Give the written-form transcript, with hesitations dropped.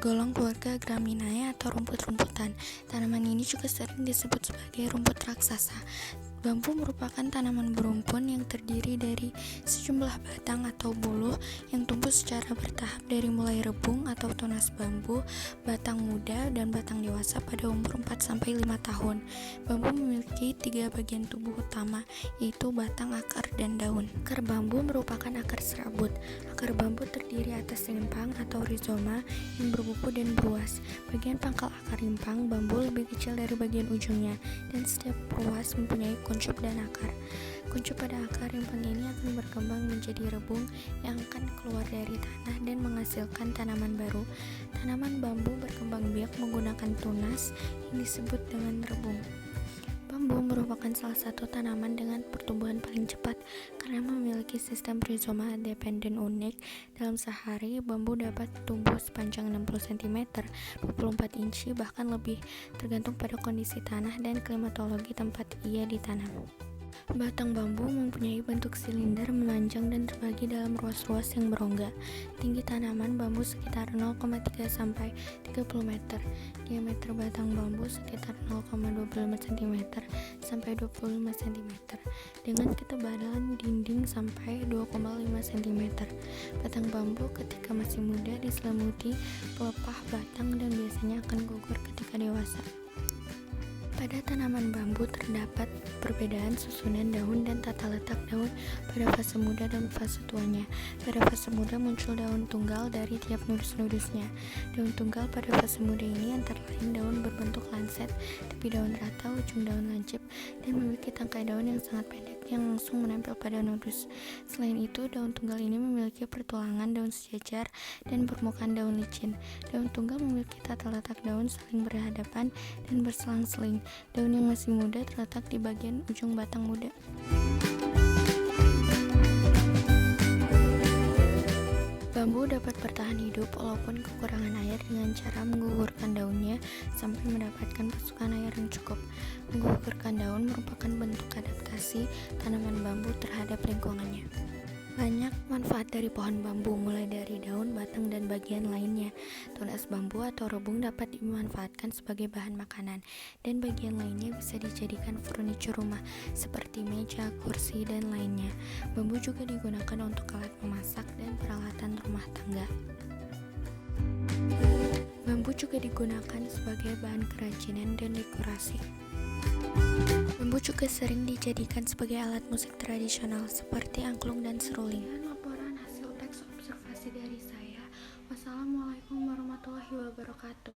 tergolong keluarga Graminae atau rumput-rumputan. Tanaman ini juga sering disebut sebagai rumput raksasa. Bambu merupakan tanaman berumpun yang terdiri dari sejumlah batang atau buluh yang tumbuh secara bertahap dari mulai rebung atau tunas bambu, batang muda, dan batang dewasa pada umur 4-5 tahun. Bambu memiliki 3 bagian tubuh utama, yaitu batang, akar, dan daun. Akar bambu merupakan akar serabut. Akar bambu terdiri atas rimpang atau rizoma yang berbuku dan beruas. Bagian pangkal akar rimpang bambu lebih kecil dari bagian ujungnya, dan setiap ruas mempunyai kuncup dan akar. Kuncup pada akar rimpang ini akan berkembang menjadi rebung yang akan keluar dari tanah dan menghasilkan tanaman baru. Tanaman bambu berkembang biak menggunakan tunas yang disebut dengan rebung. Bambu merupakan salah satu tanaman dengan pertumbuhan paling cepat karena memiliki sistem rizoma dependen unik. Dalam sehari, bambu dapat tumbuh sepanjang 60 cm, 24 inci, bahkan lebih, tergantung pada kondisi tanah dan klimatologi tempat ia ditanam. Batang bambu mempunyai bentuk silinder memanjang dan terbagi dalam ruas-ruas yang berongga. Tinggi tanaman bambu sekitar 0,3 sampai 30 meter. Diameter batang bambu sekitar 0,25 cm sampai 25 cm. Dengan ketebalan dinding sampai 2,5 cm. Batang bambu ketika masih muda diselimuti pelepah batang dan biasanya akan gugur ketika dewasa. Pada tanaman bambu terdapat perbedaan susunan daun dan tata letak daun pada fase muda dan fase tuanya. Pada fase muda muncul daun tunggal dari tiap nudus-nudusnya. Daun tunggal pada fase muda ini antara lain daun berbentuk lanset, tepi daun rata, ujung daun lancip, dan memiliki tangkai daun yang sangat pendek yang langsung menempel pada nudus. Selain itu, daun tunggal ini memiliki pertulangan daun sejajar dan permukaan daun licin. Daun tunggal memiliki tata letak daun saling berhadapan dan berselang-seling. Daun yang masih muda terletak di bagian ujung batang muda. Bambu dapat bertahan hidup walaupun kekurangan air dengan cara menggugurkan daunnya sampai mendapatkan pasokan air yang cukup. Menggugurkan daun merupakan bentuk adaptasi tanaman bambu terhadap lingkungannya. Banyak manfaat dari pohon bambu, mulai dari daun, batang, dan bagian lainnya. Tunas bambu atau rebung dapat dimanfaatkan sebagai bahan makanan, dan bagian lainnya bisa dijadikan furniture rumah, seperti meja, kursi, dan lainnya. Bambu juga digunakan untuk alat memasak dan peralatan rumah tangga. Bambu juga digunakan sebagai bahan kerajinan dan dekorasi. Bambu juga sering dijadikan sebagai alat musik tradisional seperti angklung dan seruling. Laporan hasil teks observasi dari saya. Wassalamualaikum warahmatullahi wabarakatuh.